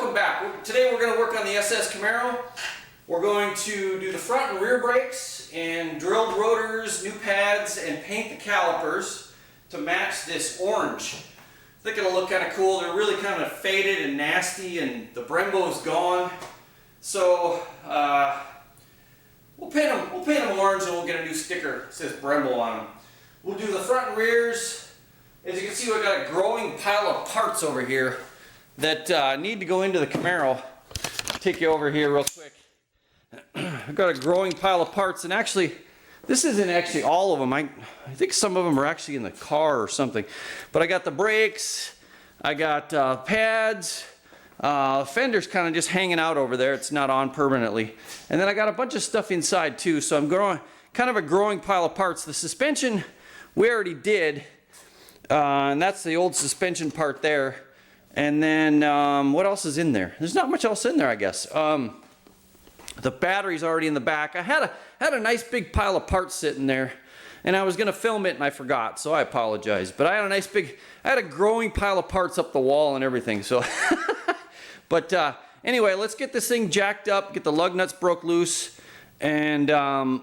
welcome back. Today we're going to work on the SS Camaro. We're going to do the front and rear brakes and drilled rotors, new pads, and paint the calipers to match this orange. I think it'll look kind of cool. They're really kind of faded and nasty, and the Brembo's gone. So we'll paint them orange, and we'll get a new sticker that says Brembo on them. We'll do the front and rears. As you can see, we've got a growing pile of parts over here that need to go into the Camaro. I'll take you over here real quick. I've got a growing pile of parts, and actually, this isn't actually all of them. I think some of them are actually in the car or something. But I got the brakes, I got pads, fender's kind of just hanging out over there. It's not on permanently. And then I got a bunch of stuff inside too, so I'm growing kind of a growing pile of parts. The suspension we already did, and that's the old suspension part there. And then what else is in there? There's not much else in there, I guess. The battery's already in the back. I had a nice big pile of parts sitting there, and I was gonna film it and I forgot, so I apologize. But I had a growing pile of parts up the wall and everything. So, but anyway, let's get this thing jacked up, get the lug nuts broke loose, and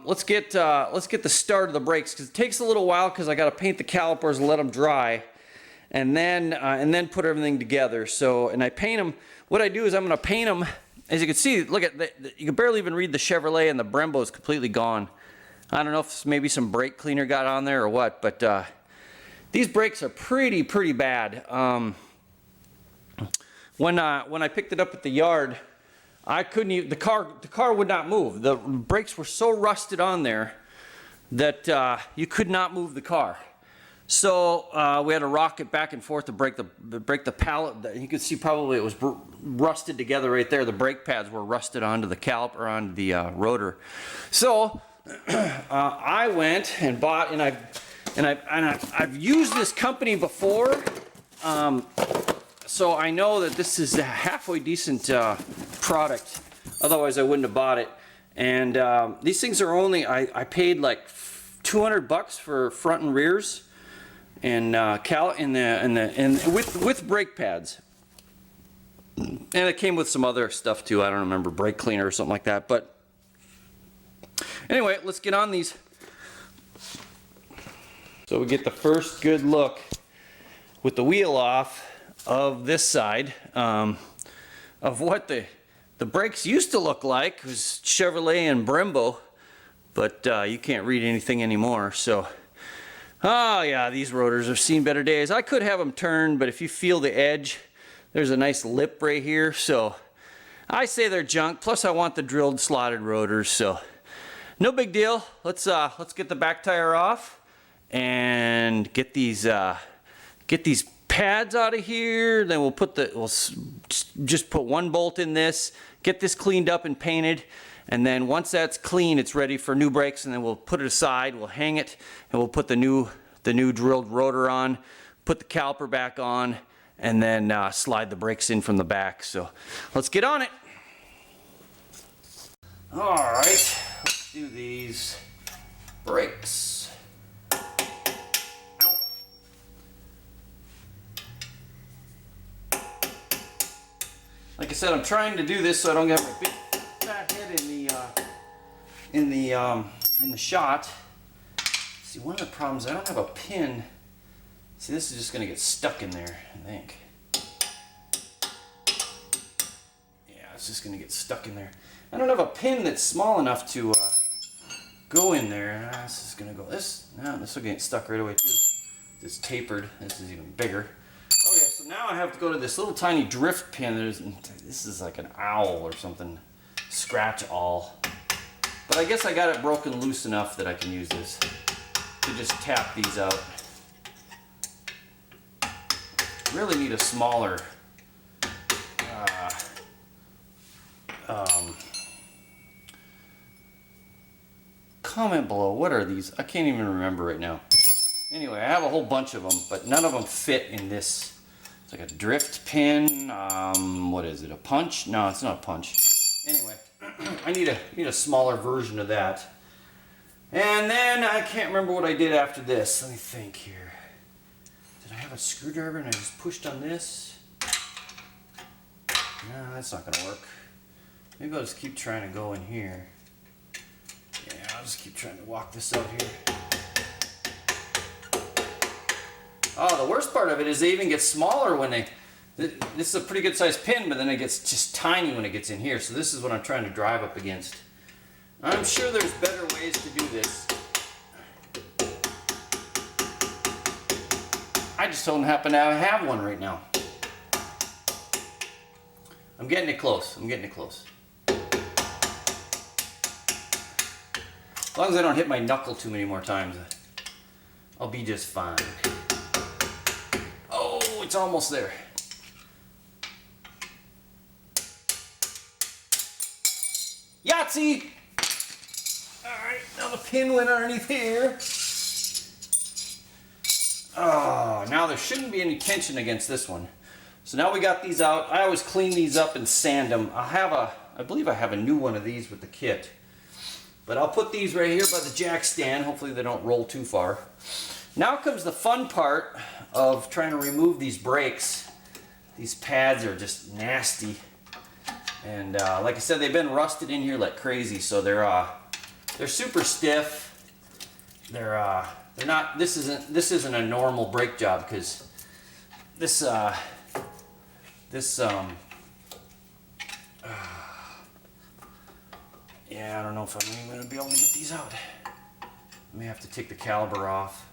let's get the start of the brakes, because it takes a little while because I got to paint the calipers and let them dry, and then put everything together. So, and I paint them. What I do is I'm going to paint them. As you can see, look at you can barely even read the Chevrolet, and the Brembo is completely gone. I don't know if maybe some brake cleaner got on there or what, but these brakes are pretty bad. When I picked it up at the yard, I couldn't even, the car would not move. The brakes were so rusted on there that you could not move the car. So we had to rock it back and forth to break the pallet. You can see probably it was rusted together right there. The brake pads were rusted onto the caliper, onto the rotor. So I went and bought, and I've used this company before, so I know that this is a halfway decent product. Otherwise, I wouldn't have bought it. And these things are only, I paid like $200 for front and rears, and with brake pads. And it came with some other stuff too. I don't remember, brake cleaner or something like that. But anyway, let's get on these. So we get the first good look with the wheel off of this side of what the brakes used to look like. It was Chevrolet and Brembo, but you can't read anything anymore. So, oh yeah, these rotors have seen better days. I could have them turned, but if you feel the edge, there's a nice lip right here. So I say they're junk. Plus, I want the drilled slotted rotors. So no big deal. Let's get the back tire off and get these pads out of here. Then we'll just put one bolt in this, get this cleaned up and painted, and then once that's clean, it's ready for new brakes. And then we'll put it aside, we'll hang it, and we'll put the new drilled rotor on, put the caliper back on, and then slide the brakes in from the back. So let's get on it. All right, let's do these brakes. Like I said, I'm trying to do this so I don't get my big fat head in the shot. See, one of the problems, I don't have a pin. See, this is just going to get stuck in there, I think. Yeah, it's just going to get stuck in there. I don't have a pin that's small enough to go in there. This is going to go. This will get stuck right away too. It's tapered. This is even bigger. Okay, so now I have to go to this little tiny drift pin. This is like an owl or something, scratch awl. But I guess I got it broken loose enough that I can use this to just tap these out. Really need a smaller comment below. What are these? I can't even remember right now. Anyway, I have a whole bunch of them, but none of them fit in this. It's like a drift pin. What is it? A punch? No, it's not a punch. Anyway, I need a smaller version of that. And then I can't remember what I did after this. Let me think here. Did I have a screwdriver and I just pushed on this? No, that's not gonna work. Maybe I'll just keep trying to go in here. Yeah, I'll just keep trying to walk this out here. Oh, the worst part of it is they even get smaller when they... This is a pretty good sized pin, but then it gets just tiny when it gets in here. So this is what I'm trying to drive up against. I'm sure there's better ways to do this. I just don't happen to have one right now. I'm getting it close. I'm getting it close. As long as I don't hit my knuckle too many more times, I'll be just fine. Oh, it's almost there. Yahtzee! Alright, now the pin went underneath here. Oh, now there shouldn't be any tension against this one. So now we got these out. I always clean these up and sand them. I believe I have a new one of these with the kit. But I'll put these right here by the jack stand. Hopefully they don't roll too far. Now comes the fun part of trying to remove these brakes. These pads are just nasty. And like I said, they've been rusted in here like crazy, so they're super stiff. They're not. This isn't a normal brake job because yeah, I don't know if I'm even going to be able to get these out. I may have to take the caliper off.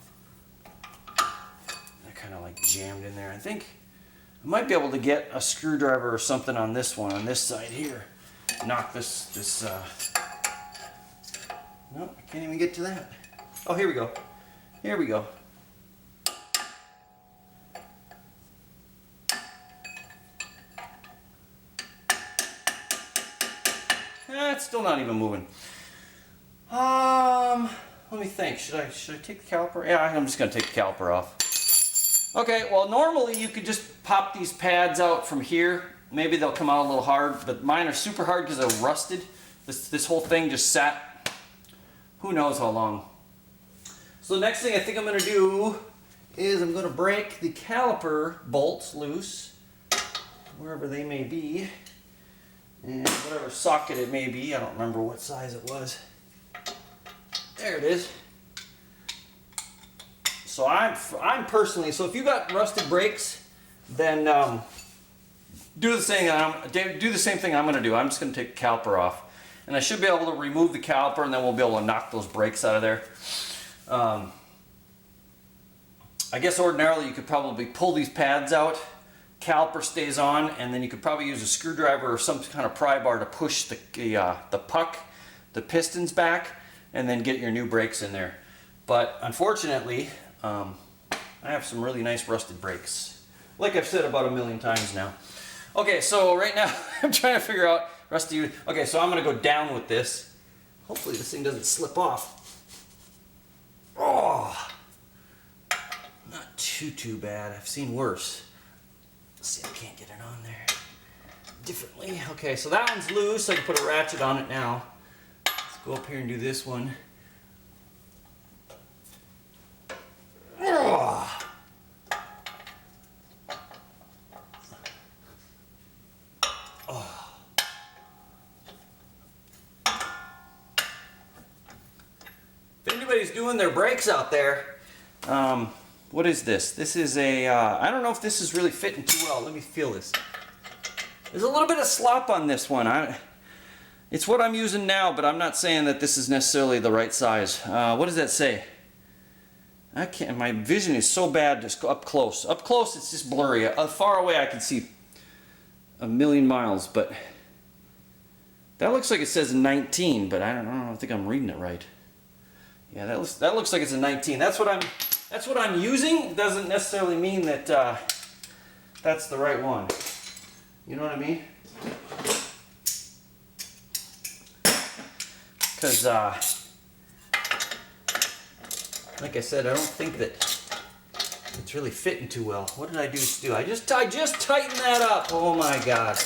They're kind of like jammed in there. I think I might be able to get a screwdriver or something on this one, on this side here. Knock this nope, I can't even get to that. Oh, here we go. Here we go. It's still not even moving. Let me think. Should I take the caliper? Yeah, I'm just gonna take the caliper off. Okay, well normally you could just pop these pads out from here. Maybe they'll come out a little hard, but mine are super hard because they're rusted. This whole thing just sat who knows how long. So the next thing I think I'm gonna do is I'm gonna break the caliper bolts loose, wherever they may be. And whatever socket it may be, I don't remember what size it was. There it is. So I'm personally, so if you got rusted brakes, then do the same thing I'm going to do. I'm just going to take the caliper off, and I should be able to remove the caliper, and then we'll be able to knock those brakes out of there. I guess ordinarily you could probably pull these pads out. Caliper stays on, and then you could probably use a screwdriver or some kind of pry bar to push the pistons back, and then get your new brakes in there. But unfortunately, I have some really nice rusted brakes, like I've said about a million times now. Okay, so right now I'm trying to figure out rusty. Okay, so I'm gonna go down with this. Hopefully this thing doesn't slip off. Oh, not too bad. I've seen worse. Let's see, I can't get it on there differently. Okay, so that one's loose. I can put a ratchet on it now. Let's go up here and do this one. Oh. Oh. If anybody's doing their brakes out there, what is this? This is a, I don't know if this is really fitting too well. Let me feel this. There's a little bit of slop on this one. It's what I'm using now, but I'm not saying that this is necessarily the right size. What does that say? I can't, my vision is so bad just up close. Up close it's just blurry. Far away I can see a million miles, but that looks like it says 19, but I don't think I'm reading it right. Yeah, that looks like it's a 19. That's what I'm using. It doesn't necessarily mean that that's the right one. You know what I mean? Because, like I said, I don't think that it's really fitting too well. What did I do? I just tightened that up. Oh my God.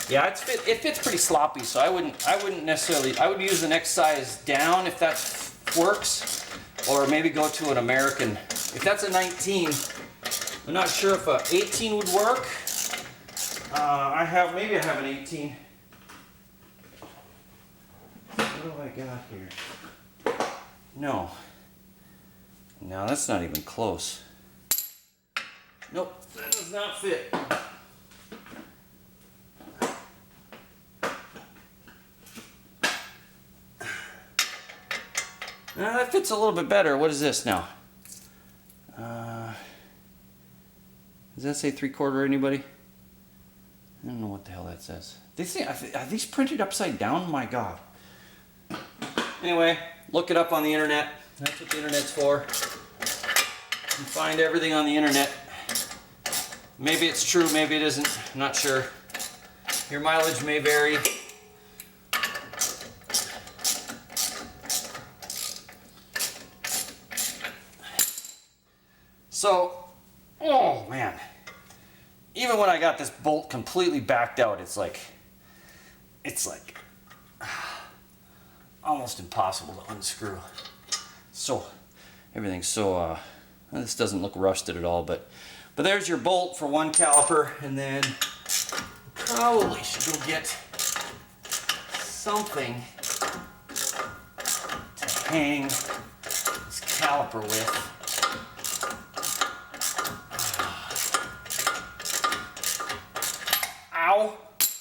Yeah, it fits pretty sloppy. So I wouldn't necessarily. I would use the next size down if that works. Or maybe go to an American. If that's a 19, I'm not sure if a 18 would work. Maybe I have an 18. What have I got here? No. No, that's not even close. Nope, that does not fit. Now that fits a little bit better. What is this now? Does that say 3/4 anybody? I don't know what the hell that says. Are these printed upside down? My God. Anyway, look it up on the internet. That's what the internet's for. You find everything on the internet. Maybe it's true, maybe it isn't. I'm not sure. Your mileage may vary. So, oh man. Even when I got this bolt completely backed out, it's like almost impossible to unscrew. So everything's so this doesn't look rusted at all, but there's your bolt for one caliper, and then probably should go get something to hang this caliper with. Ow!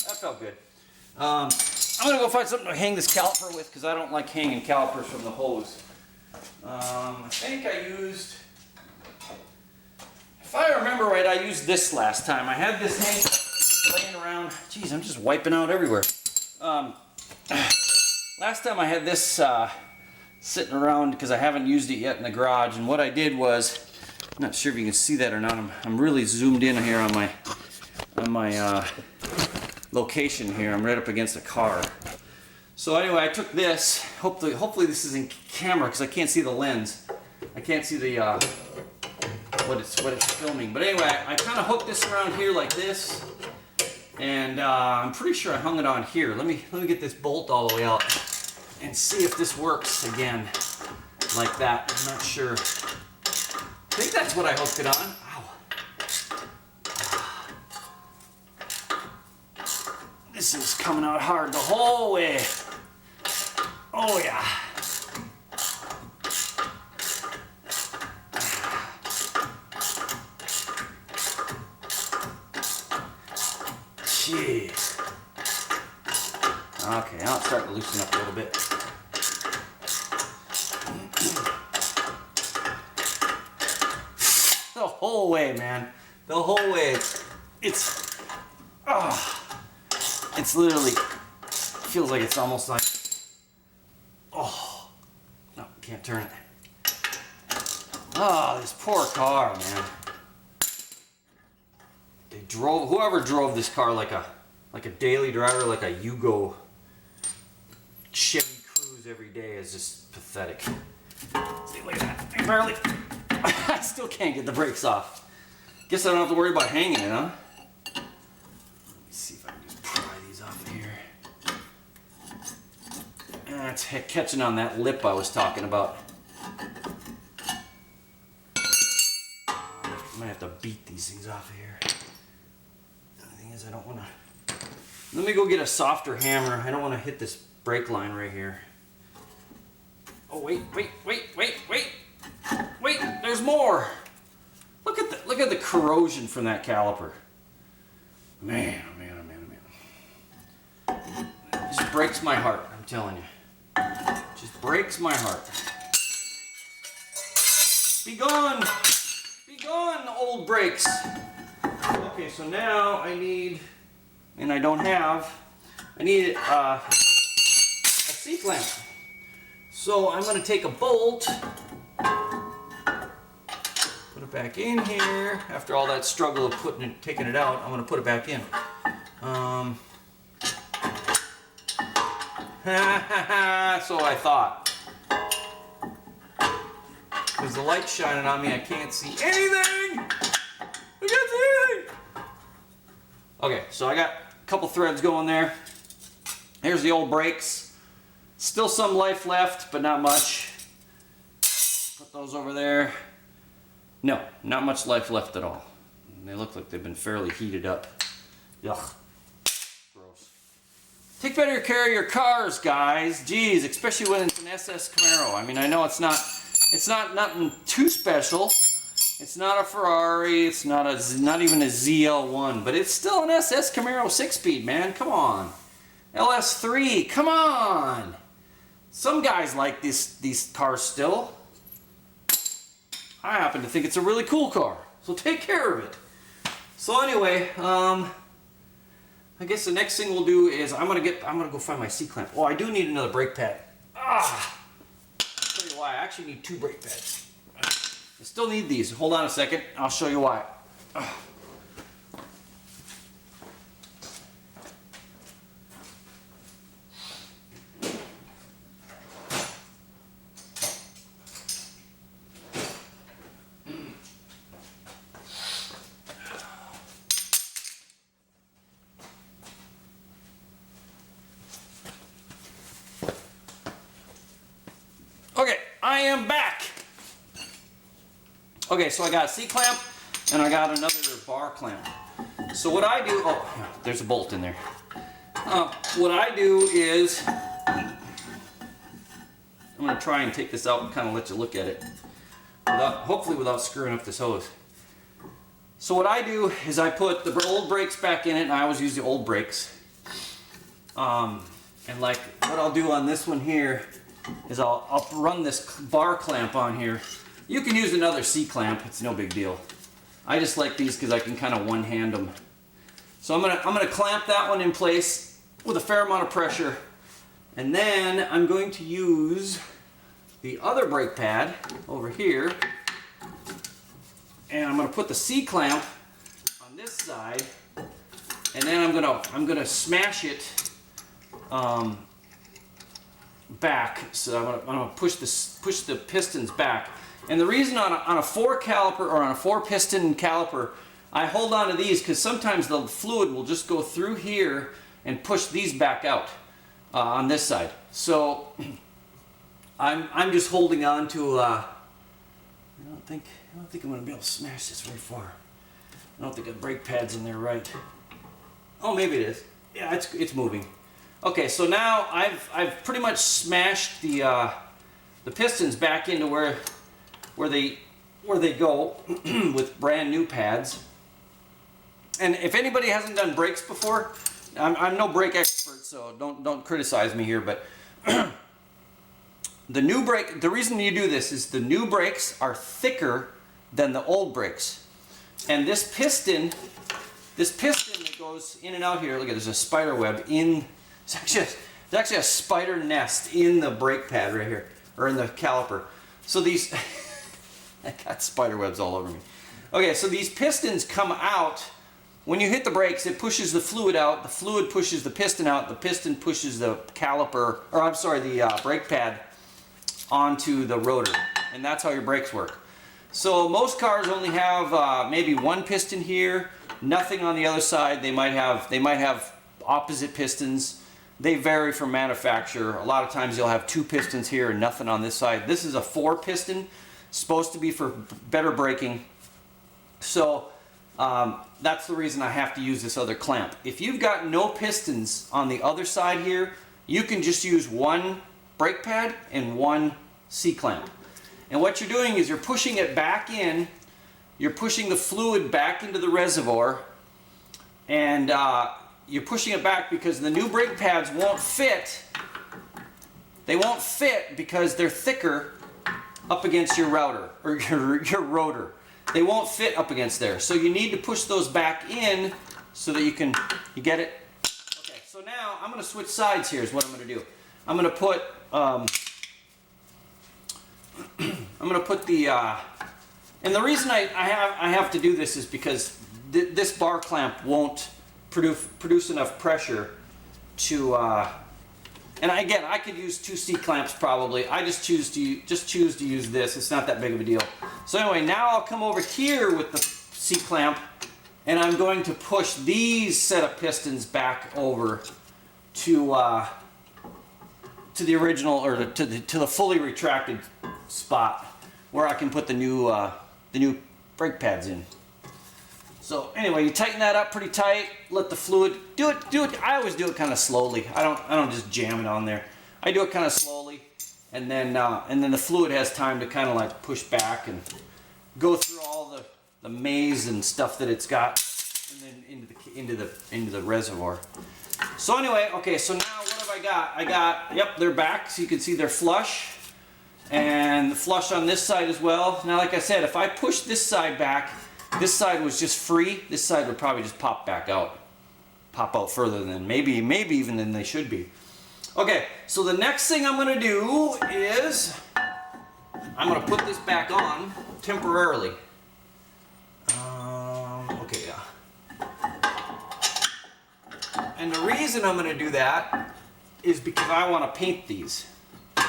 That felt good. I'm gonna go find something to hang this caliper with because I don't like hanging calipers from the hose. I think I used, if I remember right, I used this last time. I had this laying around. Geez, I'm just wiping out everywhere. Last time I had this sitting around because I haven't used it yet in the garage, and what I did was, I'm not sure if you can see that or not. I'm really zoomed in here on my location here. I'm right up against a car. So anyway, I took this. Hopefully this is in camera because I can't see the lens. I can't see the what it's filming. But anyway, I kind of hooked this around here like this, and I'm pretty sure I hung it on here. Let me get this bolt all the way out and see if this works again like that. I'm not sure. I think that's what I hooked it on. This is coming out hard the whole way. Oh yeah. Jeez. Okay, now it's starting to loosen up a little bit. The whole way, man. The whole way. It's literally, feels like it's almost like, oh, no, can't turn it. Oh, this poor car, man. Whoever drove this car like a daily driver, like a Yugo Chevy Cruze every day is just pathetic. See, look at that. I still can't get the brakes off. Guess I don't have to worry about hanging it, huh? It's catching on that lip I was talking about. I might have to beat these things off of here. The thing is, I don't want to. Let me go get a softer hammer. I don't want to hit this brake line right here. Oh wait! There's more. Look at the corrosion from that caliper. Man, oh man, oh man, oh man. It just breaks my heart. I'm telling you. Just breaks my heart. Be gone! Be gone, old brakes! Okay, so now I need, and I don't have, I need a seat lamp. So I'm going to take a bolt, put it back in here. After all that struggle of taking it out, I'm going to put it back in. So I thought. Because the light's shining on me, I can't see anything! I can't see anything! Okay, so I got a couple threads going there. Here's the old brakes. Still some life left, but not much. Put those over there. No, not much life left at all. They look like they've been fairly heated up. Ugh. Gross. Take better care of your cars, guys. Jeez, especially when it's an SS Camaro. I mean, I know it's not nothing too special. It's not a Ferrari. It's not even a ZL1, but it's still an SS Camaro 6-speed, man. Come on. LS3, come on. Some guys like these cars still. I happen to think it's a really cool car, so take care of it. So anyway, I guess the next thing we'll do is I'm gonna go find my C-clamp. Oh, I do need another brake pad. I'll tell you why. I actually need 2 brake pads. I still need these. Hold on a second. I'll show you why. Okay, I am back. Okay, so I got a C-clamp and I got another bar clamp. So what I do, oh, there's a bolt in there. What I do is, I'm going to try and take this out and kind of let you look at it, hopefully without screwing up this hose. So what I do is I put the old brakes back in it, and I always use the old brakes. And like what I'll do on this one here is I'll run this bar clamp on here. You can use another C-clamp, it's no big deal. I just like these because I can kind of one-hand them. So I'm gonna clamp that one in place with a fair amount of pressure, and then I'm going to use the other brake pad over here, and I'm gonna put the C-clamp on this side, and then I'm gonna smash it back. So I'm gonna push the pistons back. And the reason on a 4 caliper or on a 4 piston caliper, I hold on to these because sometimes the fluid will just go through here and push these back out on this side. So I'm just holding on to. I don't think I'm gonna be able to smash this very far. I don't think the brake pad's in there right. Oh, maybe it is. Yeah, it's moving. Okay, so now I've pretty much smashed the pistons back into where they go with brand new pads. And if anybody hasn't done brakes before, I'm no brake expert, so don't criticize me here, but the reason you do this is the new brakes are thicker than the old brakes. And this piston that goes in and out here, look at, there's a spider web in, there's actually a spider nest in the brake pad right here, or in the caliper. So these, I got spider webs all over me. Okay, so these pistons come out. When you hit the brakes, it pushes the fluid out. The fluid pushes the piston out. The piston pushes the caliper, or I'm sorry, the brake pad onto the rotor. And that's how your brakes work. So most cars only have maybe 1 piston here, nothing on the other side. They might have opposite pistons. They vary from manufacturer. A lot of times you'll have 2 pistons here and nothing on this side. This is a 4 piston, supposed to be for better braking. So that's the reason I have to use this other clamp. If you've got no pistons on the other side here, you can just use 1 brake pad and 1 C-clamp. And what you're doing is you're pushing it back in, you're pushing the fluid back into the reservoir, and you're pushing it back because the new brake pads won't fit. They won't fit because they're thicker up against your router, or your rotor. They won't fit up against there. So you need to push those back in so that you get it? Okay, so now I'm going to switch sides here is what I'm going to do. I'm going to put and the reason I have to do this is because this bar clamp won't produce enough pressure to and again, I could use 2 C-clamps probably. I just choose to use this. It's not that big of a deal. So anyway, now I'll come over here with the C-clamp, and I'm going to push these set of pistons back over to the original, or to the fully retracted spot where I can put the new brake pads in. So anyway, you tighten that up pretty tight, let the fluid, do it, I always do it kind of slowly. I don't just jam it on there. I do it kind of slowly, and then the fluid has time to kind of like push back and go through all the maze and stuff that it's got, and then into the reservoir. So anyway, okay, so now what have I got? Yep, they're back, so you can see they're flush, and flush on this side as well. Now, like I said, if I push this side back, this side was just free, this side would probably just pop out further than maybe even than they should be. Okay, so the next thing I'm gonna do is I'm gonna put this back on temporarily. Okay, yeah. And the reason I'm gonna do that is because I want to paint these. So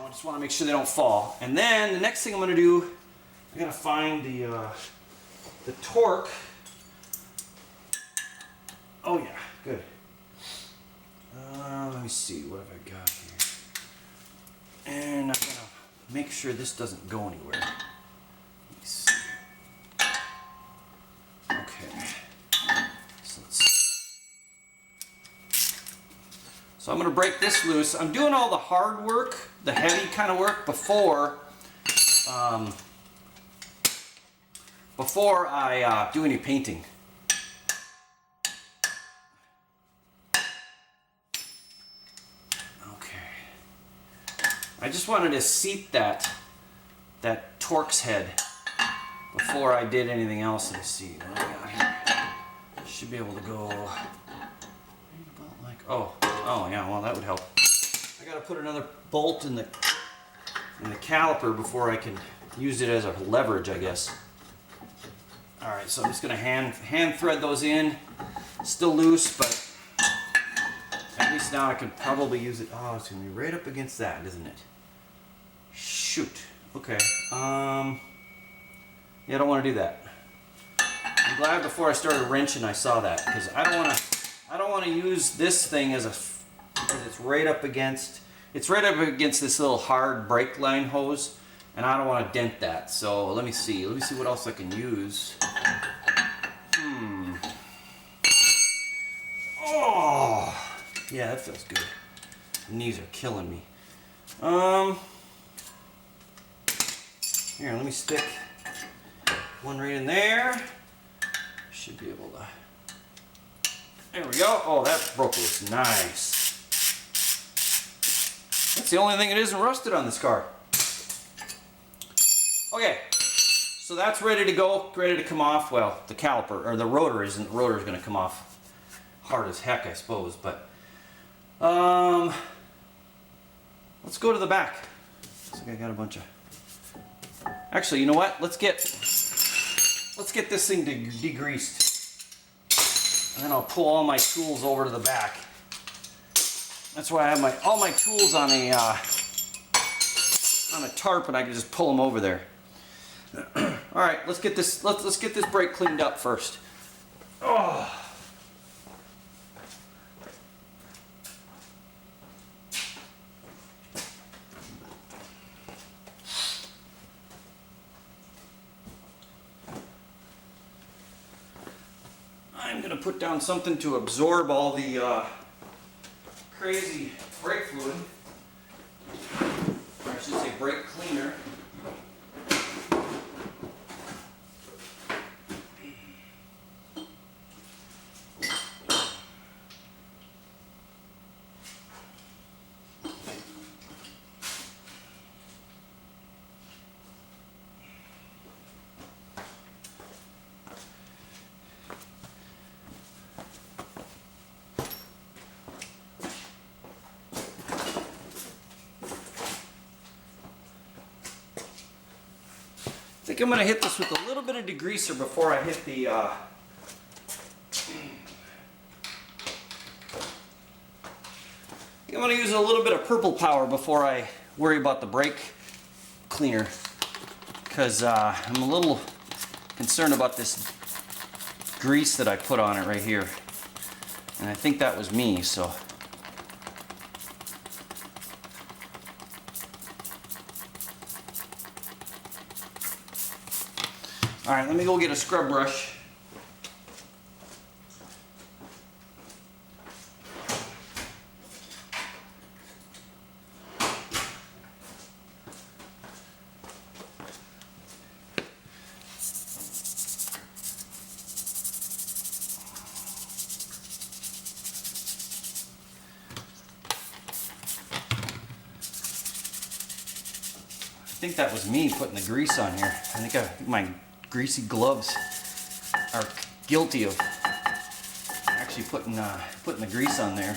I just want to make sure they don't fall. And then the next thing I'm going to do, I gotta find the torque. Oh yeah, good. Let me see, what have I got here? And I gotta make sure this doesn't go anywhere. Let me see. Okay. So I'm going to break this loose. I'm doing all the hard work, the heavy kind of work before I do any painting. Okay. I just wanted to seat that Torx head before I did anything else. Let's see what I got here. Should be able to go about like, oh yeah, well that would help. I gotta put another bolt in the caliper before I can use it as a leverage, I guess. Alright, so I'm just gonna hand thread those in. Still loose, but at least now I can probably use it. Oh, it's gonna be right up against that, isn't it? Shoot. Okay. Yeah, I don't want to do that. I'm glad before I started wrenching I saw that, because I don't want to use this thing as it's right up against this little hard brake line hose, and I don't want to dent that. So let me see what else I can use. Oh yeah, that feels good. Knees are killing me. Here, let me stick one right in there. Should be able to. There we go. Oh, that broke loose. Nice. That's the only thing that isn't rusted on this car. Okay, so that's ready to go, ready to come off. Well, the caliper, or the rotor isn't. The rotor is going to come off hard as heck, I suppose. But let's go to the back. Looks like I got a bunch of. Actually, you know what? Let's get this thing degreased, and then I'll pull all my tools over to the back. That's why I have all my tools on a tarp, and I can just pull them over there. All right, let's get this brake cleaned up first. Oh. I'm going to put down something to absorb all the crazy brake fluid, or I should say brake cleaner. I think I'm going to hit this with a little bit of degreaser before I hit the I think I'm going to use a little bit of purple power before I worry about the brake cleaner, because I'm a little concerned about this grease that I put on it right here, and I think that was me. So All right, let me go get a scrub brush. I think that was me putting the grease on here. I think my greasy gloves are guilty of actually putting the grease on there.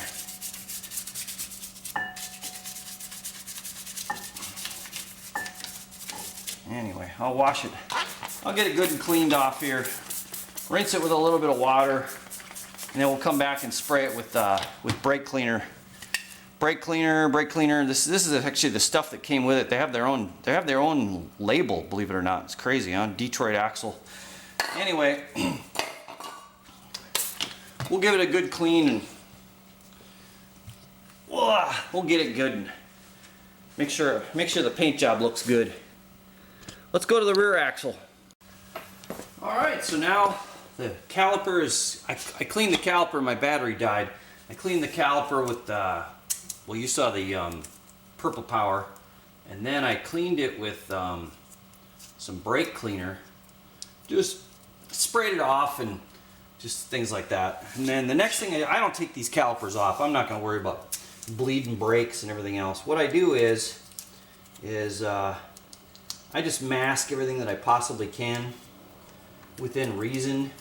Anyway, I'll wash it. I'll get it good and cleaned off here. Rinse it with a little bit of water, and then we'll come back and spray it with brake cleaner. Brake cleaner. This is actually the stuff that came with it. They have their own label, believe it or not. It's crazy, huh? Detroit Axle. Anyway, we'll give it a good clean and we'll get it good and make sure the paint job looks good. Let's go to the rear axle. All right, so now the caliper is. I cleaned the caliper. My battery died. I cleaned the caliper with well, you saw the Purple Power, and then I cleaned it with some brake cleaner. Just sprayed it off and just things like that. And then the next thing, I don't take these calipers off. I'm not going to worry about bleeding brakes and everything else. What I do is I just mask everything that I possibly can within reason,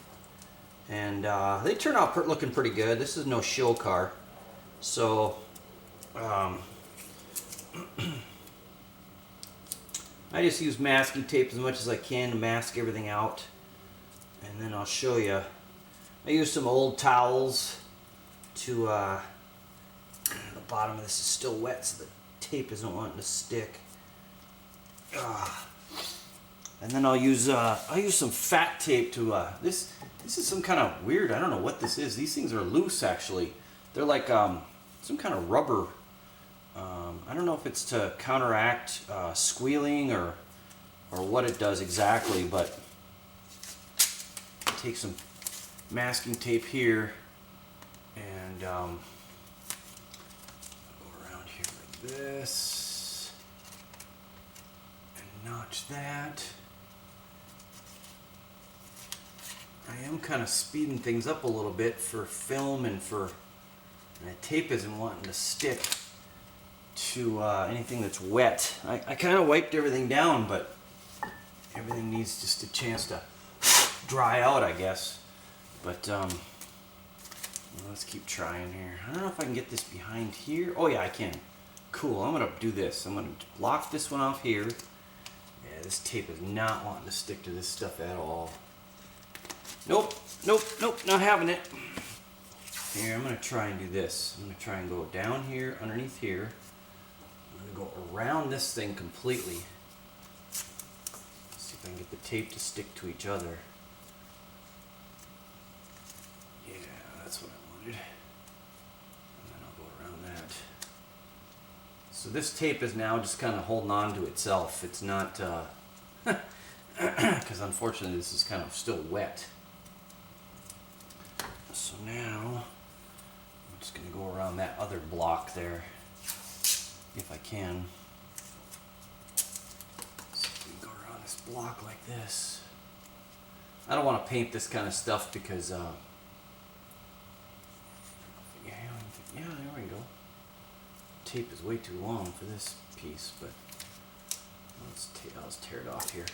and they turn out looking pretty good. This is no show car, so I just use masking tape as much as I can to mask everything out, and then I'll show you. I use some old towels to the bottom of this is still wet, so the tape isn't wanting to stick. And then I'll use some fat tape to this is some kind of weird, I don't know what this is. These things are loose actually. They're like some kind of rubber. I don't know if it's to counteract squealing or what it does exactly, but take some masking tape here and go around here like this and notch that. I am kind of speeding things up a little bit for film and the tape isn't wanting to stick to anything that's wet. I kind of wiped everything down, but everything needs just a chance to dry out, I guess. But let's keep trying here. I don't know if I can get this behind here. Oh yeah, I can. Cool, I'm gonna do this. I'm gonna block this one off here. Yeah, this tape is not wanting to stick to this stuff at all. Nope, not having it. Here, I'm gonna try and do this. I'm gonna try and go down here, underneath here. I'm gonna go around this thing completely. See if I can get the tape to stick to each other. Yeah, that's what I wanted. And then I'll go around that. So this tape is now just kind of holding on to itself. It's not, because unfortunately this is kind of still wet. So now, I'm just going to go around that other block there, if I can. So we can go around this block like this. I don't want to paint this kind of stuff because, yeah, there we go. Tape is way too long for this piece, but let's tear it off here.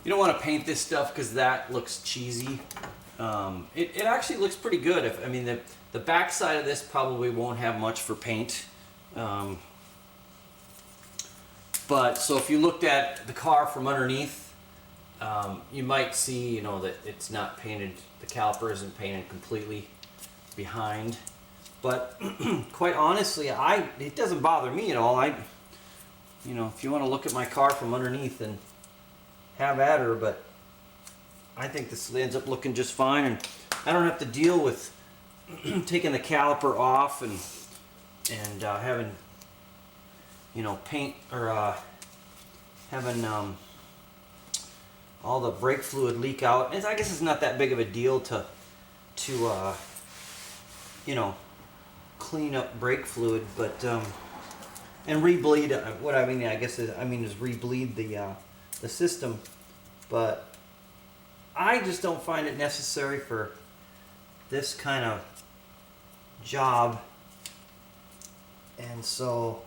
You don't want to paint this stuff because that looks cheesy. It actually looks pretty good. I mean, the back side of this probably won't have much for paint. But so if you looked at the car from underneath, you might see, that it's not painted. The caliper isn't painted completely behind. But quite honestly, it doesn't bother me at all. If you want to look at my car from underneath, then have at her, but I think this ends up looking just fine, and I don't have to deal with taking the caliper off and having paint or having all the brake fluid leak out. And I guess it's not that big of a deal to you know, clean up brake fluid, but and rebleed. What I mean, I guess is rebleed the system, but I just don't find it necessary for this kind of job, and so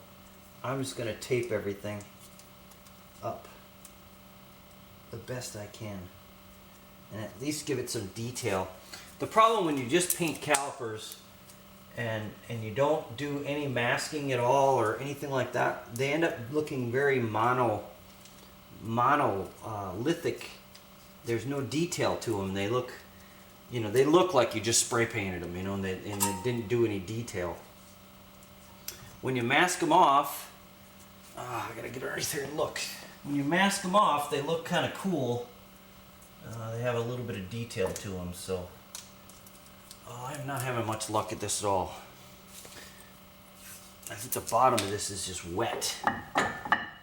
I'm just gonna tape everything up the best I can and at least give it some detail. The problem when you just paint calipers and you don't do any masking at all or anything like that, they end up looking very monolithic. There's no detail to them. They look, you know, they look like you just spray painted them, you know, and they didn't do any detail. When you mask them off, I gotta get underneath here and look. When you mask them off, they look kind of cool. They have a little bit of detail to them, so I'm not having much luck at this at all. I think the bottom of this is just wet.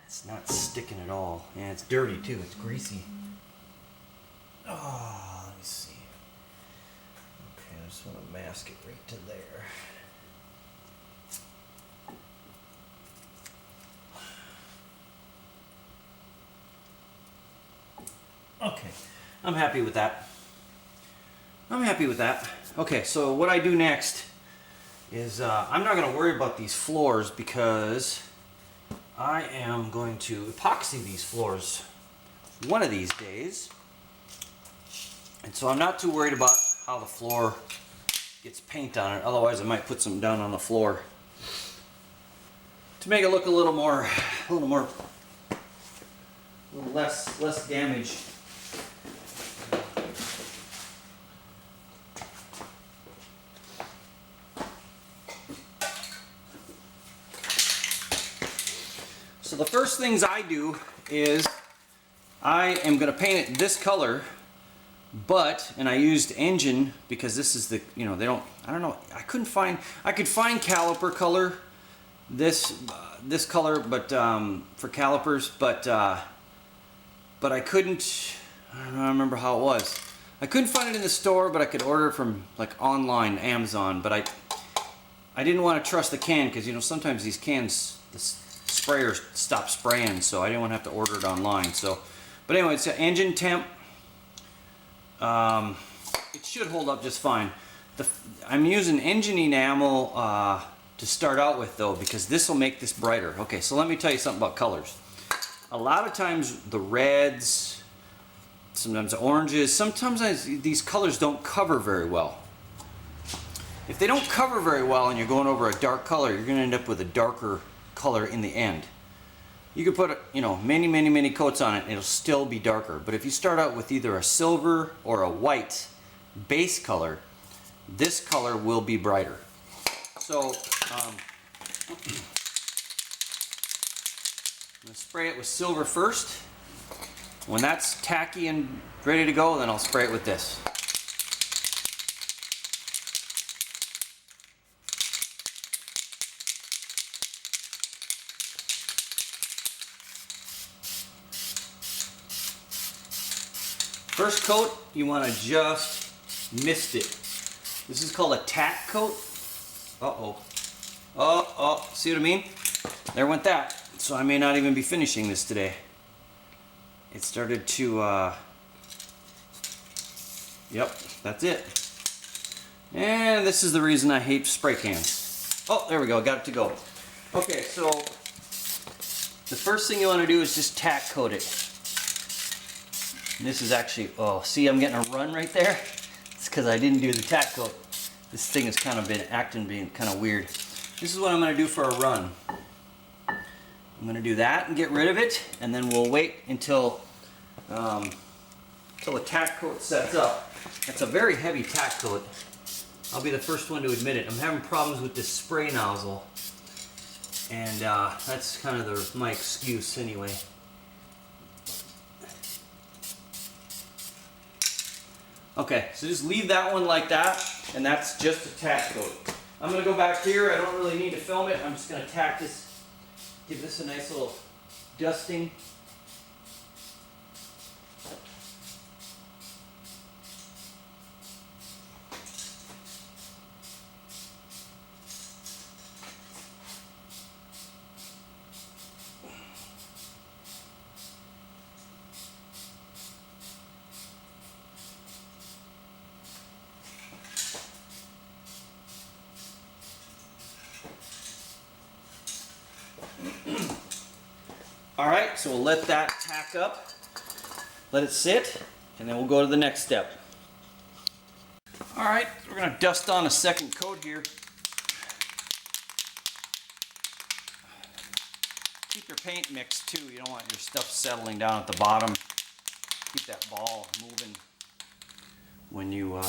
It's not sticking at all. And it's dirty too, it's greasy. Oh, let me see. Okay, I just want to mask it right to there. Okay, I'm happy with that. Okay, so what I do next is I'm not going to worry about these floors because I am going to epoxy these floors one of these days. And so I'm not too worried about how the floor gets paint on it. Otherwise I might put some down on the floor to make it look a little less damage. So the first things I do is I am going to paint it this color, and I used engine because this is the, you know, I don't know, I could find caliper color, this color, but for calipers, but I couldn't, I don't remember how it was. I couldn't find it in the store, but I could order it from like online, Amazon, but I didn't want to trust the can because, you know, sometimes these cans, the sprayer stopped spraying, so I didn't want to have to order it online. So, but anyway, it's an engine temp. It should hold up just fine. I'm using engine enamel to start out with though, because this will make this brighter. Okay, so let me tell you something about colors. A lot of times the reds, sometimes the oranges, sometimes these colors don't cover very well. If they don't cover very well and you're going over a dark color, you're going to end up with a darker color in the end. You could put, you know, many coats on it and it'll still be darker. But if you start out with either a silver or a white base color, this color will be brighter. So I'm going to spray it with silver first. When that's tacky and ready to go, then I'll spray it with this. First coat, you want to just mist it. This is called a tack coat. Uh-oh. Oh, see what I mean? There went that. So I may not even be finishing this today. It started to, yep, that's it. And this is the reason I hate spray cans. Oh, there we go, got it to go. Okay, so the first thing you want to do is just tack coat it. And this is actually, oh, see, I'm getting a run right there? It's because I didn't do the tack coat. This thing has kind of been being kind of weird. This is what I'm going to do for a run. I'm going to do that and get rid of it, and then we'll wait until the tack coat sets up. It's a very heavy tack coat. I'll be the first one to admit it. I'm having problems with this spray nozzle, and that's kind of my excuse anyway. Okay, so just leave that one like that, and that's just a tack coat. I'm going to go back here. I don't really need to film it. I'm just going to tack this, give this a nice little dusting. right, so we'll let that tack up, let it sit, and then we'll go to the next step. All right, we're gonna dust on a second coat here. Keep your paint mixed too. You don't want your stuff settling down at the bottom. Keep that ball moving when you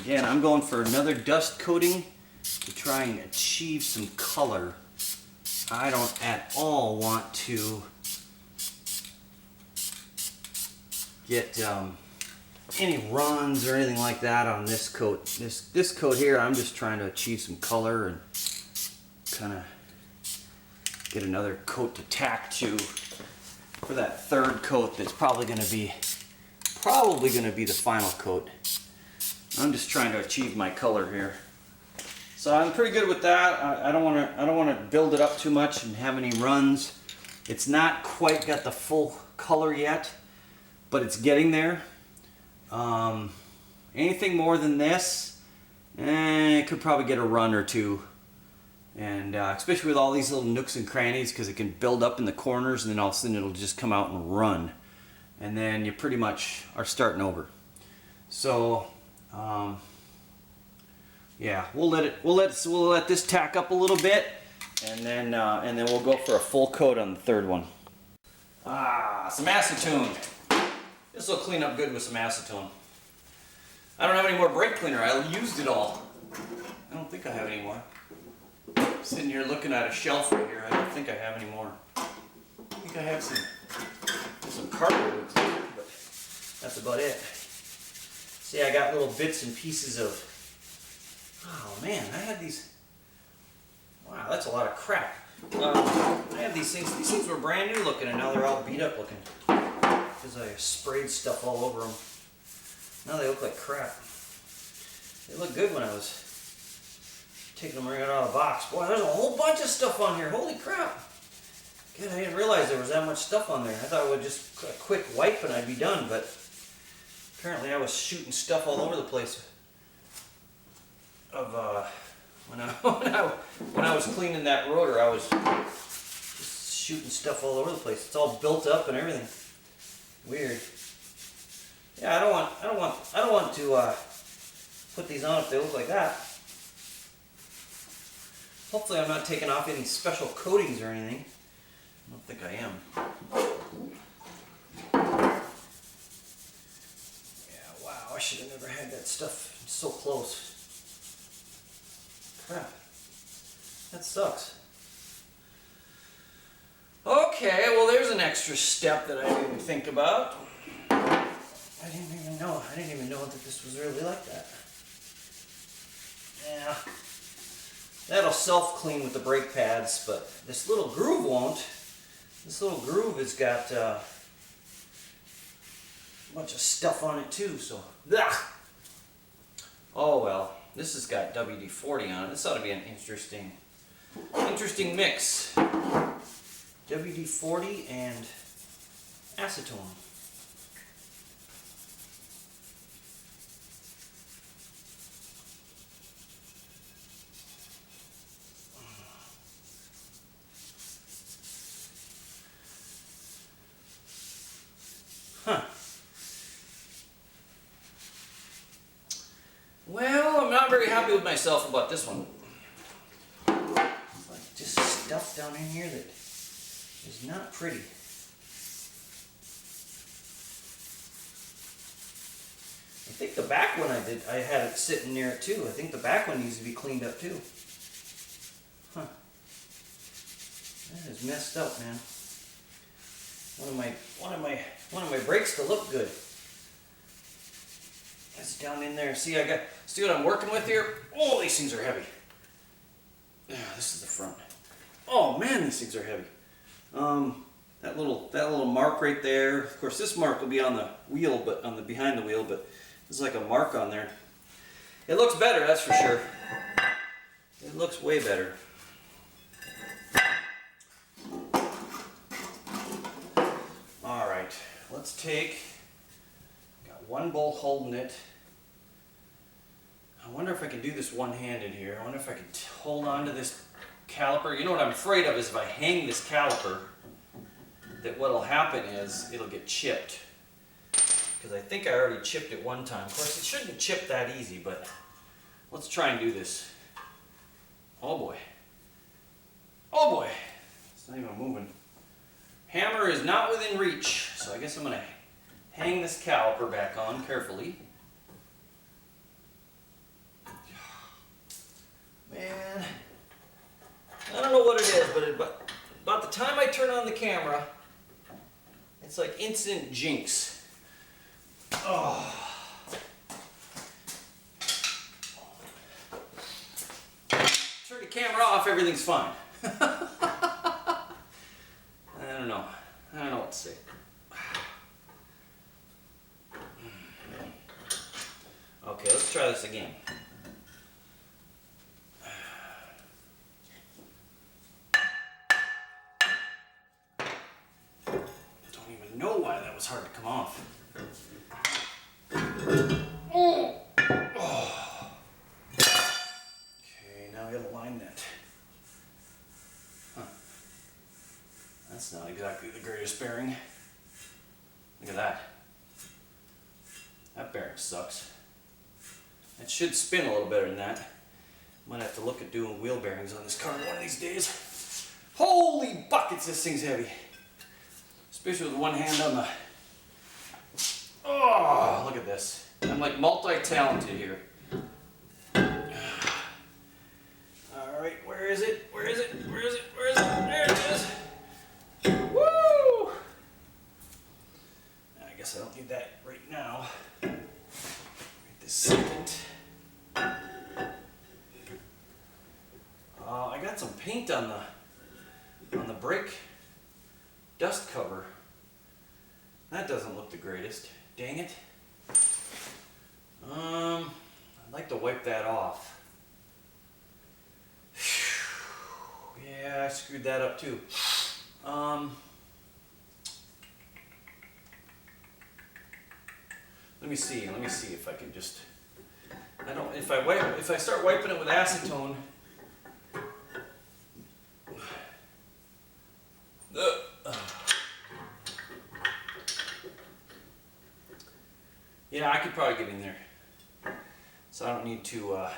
again, I'm going for another dust coating to try and achieve some color. I don't at all want to get any runs or anything like that on this coat. This coat here, I'm just trying to achieve some color and kind of get another coat to tack to for that third coat that's probably going to be the final coat. I'm just trying to achieve my color here. So I'm pretty good with that. I don't want to build it up too much and have any runs. It's not quite got the full color yet, but it's getting there. Anything more than this, it could probably get a run or two. And especially with all these little nooks and crannies, because it can build up in the corners and then all of a sudden it'll just come out and run. And then you pretty much are starting over. So yeah, we'll let this tack up a little bit, and then we'll go for a full coat on the third one. Some acetone. This will clean up good with some acetone. I don't have any more brake cleaner. I used it all. I don't think I have any more. Sitting here looking at a shelf right here. I don't think I have any more. I think I have some cardboard cleaner, but that's about it. See, I got little bits and pieces of. Oh man, I had these. Wow, that's a lot of crap. I had these things. These things were brand new looking, and now they're all beat up looking because I sprayed stuff all over them. Now they look like crap. They looked good when I was taking them right out of the box. Boy, there's a whole bunch of stuff on here. Holy crap! God, I didn't realize there was that much stuff on there. I thought I would just a quick wipe and I'd be done, but apparently I was shooting stuff all over the place. When I was cleaning that rotor, I was just shooting stuff all over the place. It's all built up and everything. Weird. Yeah, I don't want to put these on if they look like that. Hopefully, I'm not taking off any special coatings or anything. I don't think I am. Yeah, wow, I should have never had that stuff so close. Crap. That sucks. Okay, well there's an extra step that I didn't think about. I didn't even know that this was really like that. Yeah. That'll self-clean with the brake pads, but this little groove won't. This little groove has got a bunch of stuff on it too, so. Ugh. Oh well. This has got WD-40 on it. This ought to be an interesting mix. WD-40 and acetone. Huh. Well, I'm not very happy with myself about this one. It's like just stuff down in here that is not pretty. I think the back one I had it sitting near it too. I think the back one needs to be cleaned up too. Huh. That is messed up, man. One of my brakes to look good. That's down in there. See what I'm working with here? Oh, these things are heavy. Yeah, this is the front. Oh man, these things are heavy. That little mark right there. Of course, this mark will be on the wheel, but on the behind the wheel, but there's like a mark on there. It looks better, that's for sure. It looks way better. All right, let's take. Got one bolt holding it. wonder if I can do this one-handed here. I wonder if I can hold on to this caliper. You know what I'm afraid of is if I hang this caliper, that what'll happen is it'll get chipped. Because I think I already chipped it one time. Of course, it shouldn't chip that easy, but let's try and do this. Oh boy. Oh boy. It's not even moving. Hammer is not within reach, so I guess I'm going to hang this caliper back on carefully. Man, I don't know what it is, but about the time I turn on the camera, it's like instant jinx. Oh. Turn the camera off, everything's fine. I don't know. I don't know what to say. Okay, let's try this again. Don't even know why that was hard to come off. Oh. Okay, now I gotta line that. Huh. That's not exactly the greatest bearing. Look at that. That bearing sucks. It should spin a little better than that. Might have to look at doing wheel bearings on this car one of these days. Holy buckets, this thing's heavy. Especially with one hand on the... Oh, look at this. I'm like multi-talented here. Alright, where is it? Where is it? Where is it? Where is it? There it is. Woo! I guess I don't need that right now. Right this second. I got some paint on the brake dust cover. That doesn't look the greatest. Dang it. I'd like to wipe that off. Yeah, I screwed that up too. Let me see if I can just, if I start wiping it with acetone, yeah, I could probably get in there. So I don't need to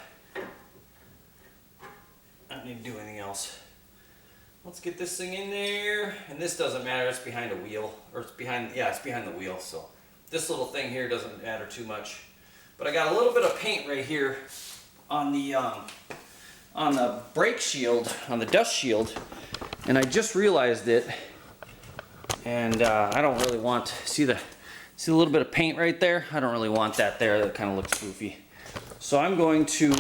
do anything else. Let's get this thing in there. And this doesn't matter, it's behind a wheel. Or it's behind the wheel, so this little thing here doesn't matter too much. But I got a little bit of paint right here on the brake shield, on the dust shield, and I just realized it. And I don't really want, see a little bit of paint right there? I don't really want that there. That kind of looks goofy. So I'm going to,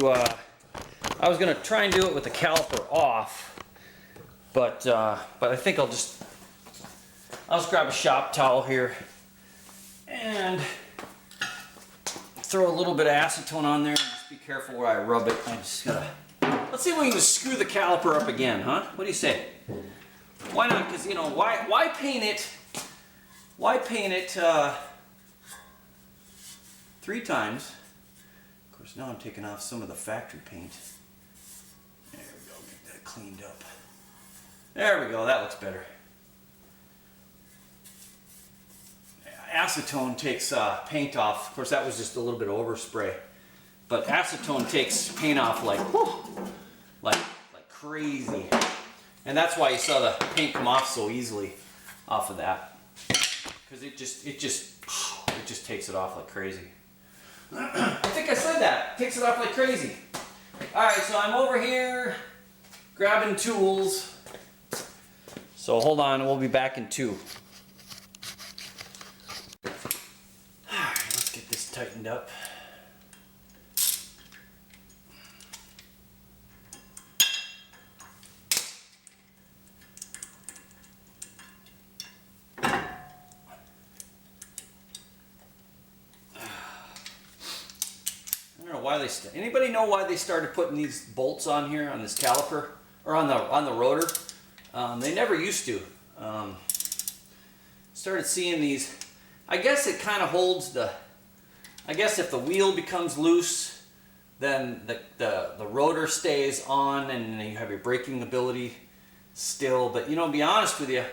I was going to try and do it with the caliper off, but I think I'll just grab a shop towel here and throw a little bit of acetone on there and just be careful where I rub it. I just gotta, let's see if we can just screw the caliper up again, huh? What do you say? Why not? Because, you know, why paint it? Why paint it 3 times? Of course, now I'm taking off some of the factory paint. There we go, get that cleaned up. There we go, that looks better. Acetone takes paint off. Of course, that was just a little bit of overspray. But acetone takes paint off like, whew, like crazy. And that's why you saw the paint come off so easily off of that. Because it just takes it off like crazy. I think I said that. Takes it off like crazy. Alright, so I'm over here grabbing tools. So hold on, we'll be back in 2. Alright, let's get this tightened up. Anybody know why they started putting these bolts on here on this caliper or on the rotor? They never used to. Started seeing these. I guess it kind of holds the. I guess if the wheel becomes loose, then the rotor stays on, and then you have your braking ability still. But you know, to be honest with you,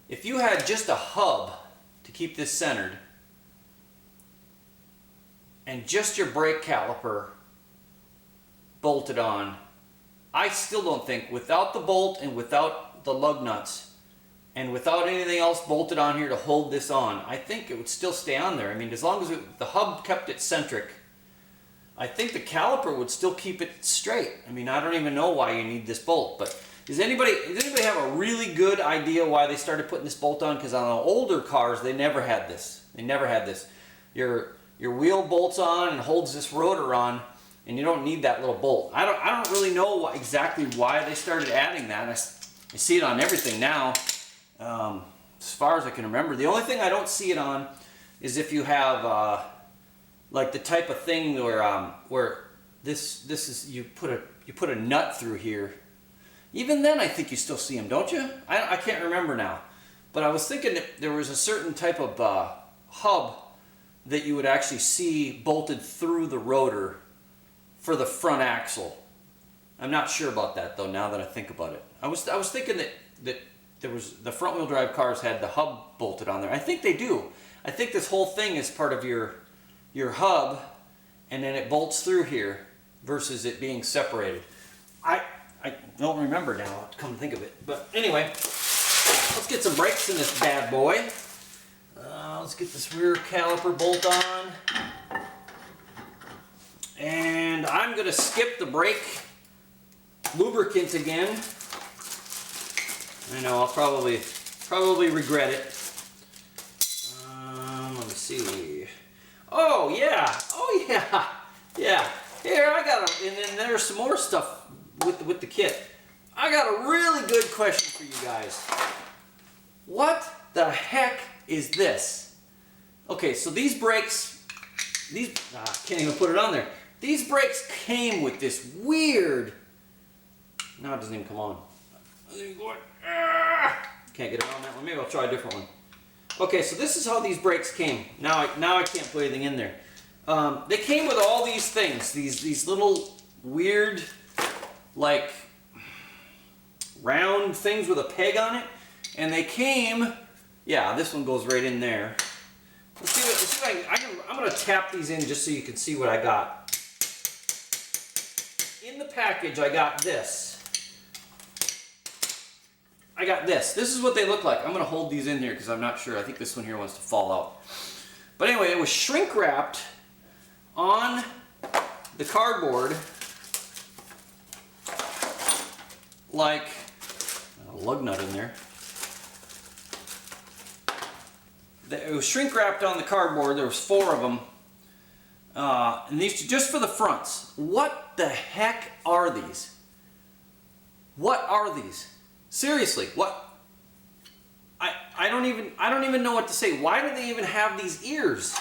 if you had just a hub to keep this centered and just your brake caliper bolted on, I still don't think, without the bolt and without the lug nuts and without anything else bolted on here to hold this on, I think it would still stay on there. I mean, as long as the hub kept it centric, I think the caliper would still keep it straight. I mean, I don't even know why you need this bolt, but does anybody have a really good idea why they started putting this bolt on? Because on the older cars, they never had this. They never had this. Your wheel bolts on and holds this rotor on, and you don't need that little bolt. I don't really know exactly why they started adding that. I see it on everything now, as far as I can remember. The only thing I don't see it on is if you have like the type of thing where this is you put a nut through here. Even then, I think you still see them, don't you? I can't remember now, but I was thinking that there was a certain type of hub that you would actually see bolted through the rotor for the front axle. I'm not sure about that though. Now that I think about it, I was thinking that there was the front wheel drive cars had the hub bolted on there. I think they do. I think this whole thing is part of your hub, and then it bolts through here versus it being separated. I don't remember now, come to think of it. But anyway, let's get some brakes in this bad boy. Let's get this rear caliper bolt on. And I'm going to skip the brake lubricant again. I know, I'll probably regret it. Let me see. Oh yeah. Here, I got and then there's some more stuff with the kit. I got a really good question for you guys. What the heck is this? Okay, so these brakes, can't even put it on there. These brakes came with this weird, now it doesn't even come on. Can't get it on that one. Maybe I'll try a different one. Okay, so this is how these brakes came. Now I can't put anything in there. They came with all these things, these little weird, like, round things with a peg on it, and they came. Yeah, this one goes right in there. Let's see what I'm going to tap these in just so you can see what I got. In the package, I got this. This is what they look like. I'm going to hold these in here because I'm not sure. I think this one here wants to fall out. But anyway, it was shrink wrapped on the cardboard like a lug nut in there. It was shrink wrapped on the cardboard. There was 4 of them. And these just for the fronts. What the heck are these? What are these? Seriously, what? I don't even know what to say. Why do they even have these ears?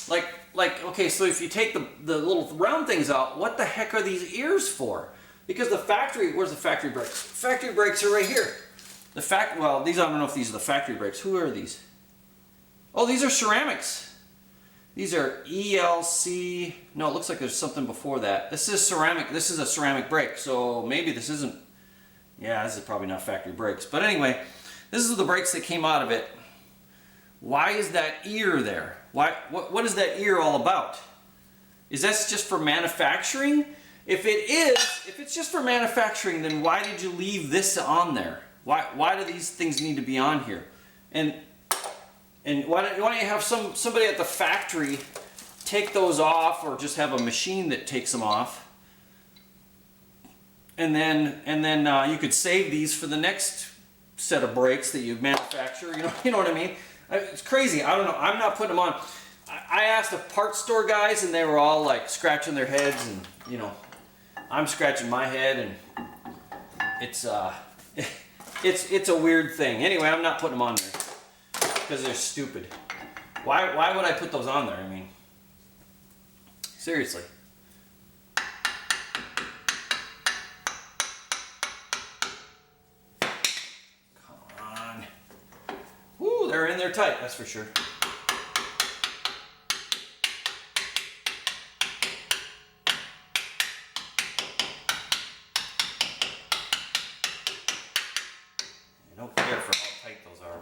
Like okay, so if you take the little round things out, what the heck are these ears for? Because the factory, where's the factory brakes? Factory brakes are right here. Well, these, I don't know if these are the factory brakes. Who are these? Oh, these are ceramics. These are ELC. No, it looks like there's something before that. This is ceramic. This is a ceramic brake. So maybe this isn't. Yeah, this is probably not factory brakes. But anyway, this is the brakes that came out of it. Why is that ear there? What is that ear all about? Is that just for manufacturing? If it's just for manufacturing, then why did you leave this on there? Why do these things need to be on here? And why don't you have somebody at the factory take those off, or just have a machine that takes them off? And then you could save these for the next set of brakes that you manufacture. You know what I mean? It's crazy. I don't know. I'm not putting them on. I asked the parts store guys, and they were all like scratching their heads, and I'm scratching my head, and it's it's a weird thing. Anyway, I'm not putting them on there because they're stupid. Why would I put those on there? I mean, seriously. They're in there tight, that's for sure. don't care for how tight those are.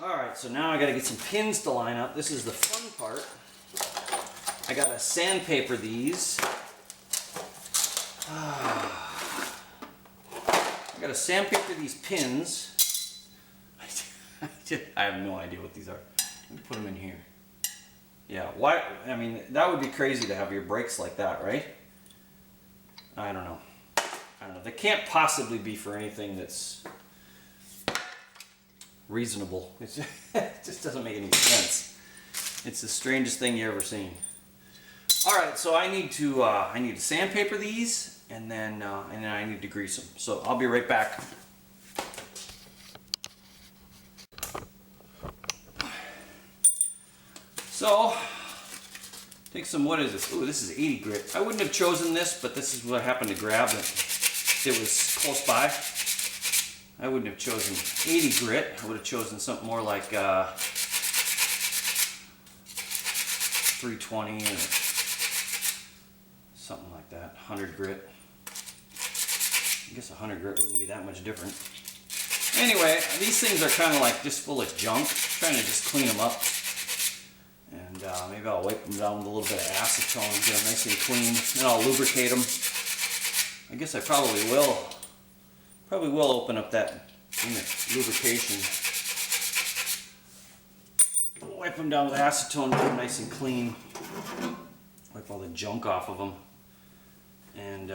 Alright, so now I gotta get some pins to line up. This is the fun part. I gotta sandpaper these. I gotta sandpaper these pins. I have no idea what these are. Let me put them in here. Yeah, why? I mean, that would be crazy to have your brakes like that, right? I don't know. They can't possibly be for anything that's reasonable. It just doesn't make any sense. It's the strangest thing you ever seen. All right, so I need to sandpaper these, and then I need to grease them. So I'll be right back. So take some, what is this? Ooh, this is 80 grit. I wouldn't have chosen this, but this is what I happened to grab. It was close by. I wouldn't have chosen 80 grit. I would have chosen something more like 320 or something like that. 100 grit. I guess 100 grit wouldn't be that much different. Anyway, these things are kind of like just full of junk. I'm trying to just clean them up. And maybe I'll wipe them down with a little bit of acetone and get them nice and clean. Then I'll lubricate them. I guess I probably will. Probably will open up that lubrication. Wipe them down with acetone, get them nice and clean. Wipe all the junk off of them. And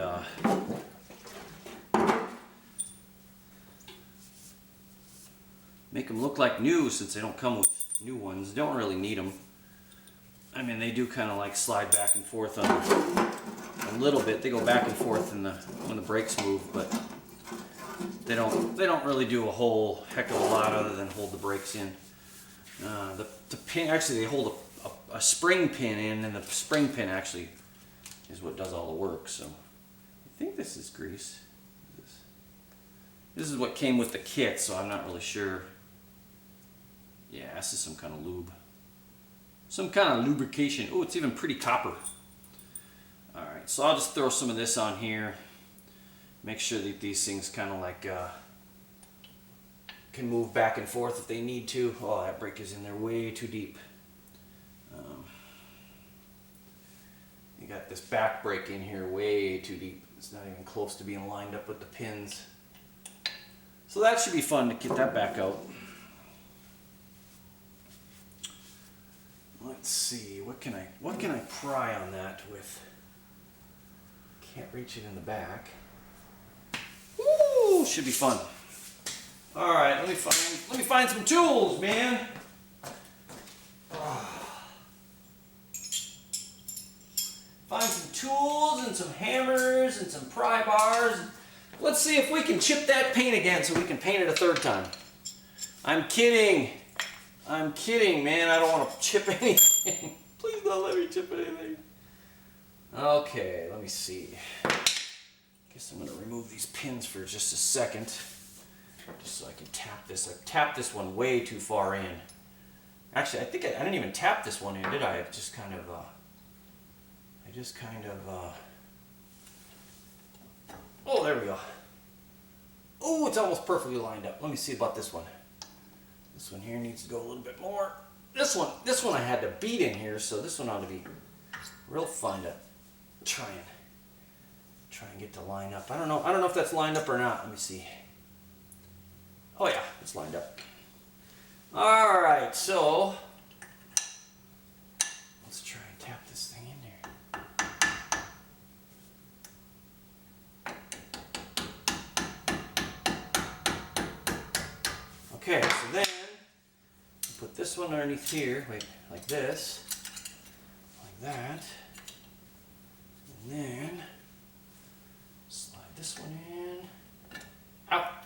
make them look like new, since they don't come with new ones. Don't really need them. I mean, they do kind of like slide back and forth on a little bit. They go back and forth when the brakes move, but they don't really do a whole heck of a lot other than hold the brakes in. The pin, actually, they hold a spring pin in, and the spring pin actually is what does all the work. So I think this is grease. This is what came with the kit, so I'm not really sure. Yeah, this is some kind of lube. Some kind of lubrication. Oh, it's even pretty copper. Alright, so I'll just throw some of this on here. Make sure that these things kind of like can move back and forth if they need to. Oh, that brake is in there way too deep. You got this back brake in here way too deep. It's not even close to being lined up with the pins. So that should be fun to get that back out. Let's see, what can I pry on that with? Can't reach it in the back. Woo! Should be fun. All right, let me find some tools, man. Find some tools and some hammers and some pry bars. Let's see if we can chip that paint again so we can paint it a third time. I'm kidding. I'm kidding, man. I don't want to chip anything. Please don't let me chip anything. Okay, let me see. Guess I'm going to remove these pins for just a second. Just so I can tap this. I tapped this one way too far in. Actually, I think I didn't even tap this one in, did I? I just kind of... Oh, there we go. Oh, it's almost perfectly lined up. Let me see about this one. This one here needs to go a little bit more. This one I had to beat in here, so this one ought to be real fun to try and get to line up. I don't know if that's lined up or not. Let me see. Oh yeah, it's lined up. All right, so let's try and tap this thing in there. Okay, so then put this one underneath here, wait, like this, like that, and then slide this one in. Out.